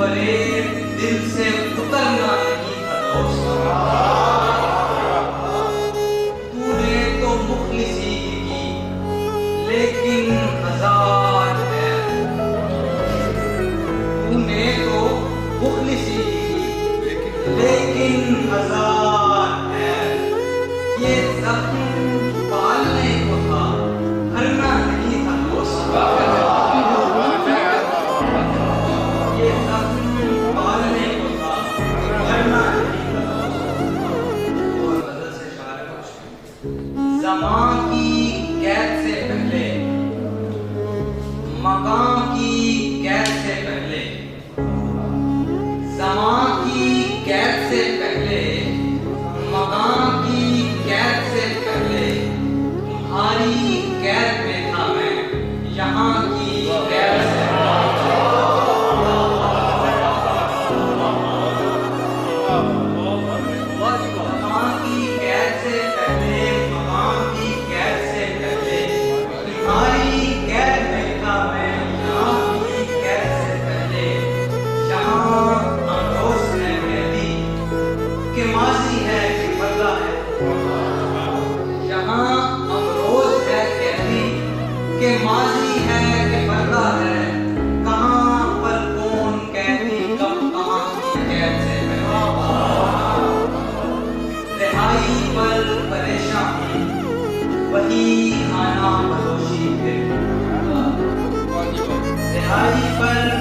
फरेब दिल से उतरना नहीं था दोस्त। तूने तो मुखलिसी की लेकिन हजार है। तूने तो मुखलिसी की लेकिन हजार है। ये जख्म पालने को था, भरना नहीं था दोस्त। ये जख्म पालने को था, भरना नहीं था दोस्त। और गजल से शायर कुछ ज़मां की कैद से पहले, मकां की कैद से पहले, ज़मां की कैद से पहले, मकां की कैद से पहले, तुम्हारी कैद में था मैं, यहाँ की कैद से ज़मां की कैद से पहले, मकां की कैद से पहले, तुम्हारी कैद में था मैं, यहाँ की कैद से पहले। यहाँ अमरोज़ ने कहती कि माज़ी है कि पर्दा है। यहाँ अमरोज़ है कहती कि माज़ी है कि पर्दा है। कहाँ पर कौन कहती कब कहाँ की कैद से पहले। रिहाई पर परेशान हूँ, वही खाना बदोशी है। रिहाई पर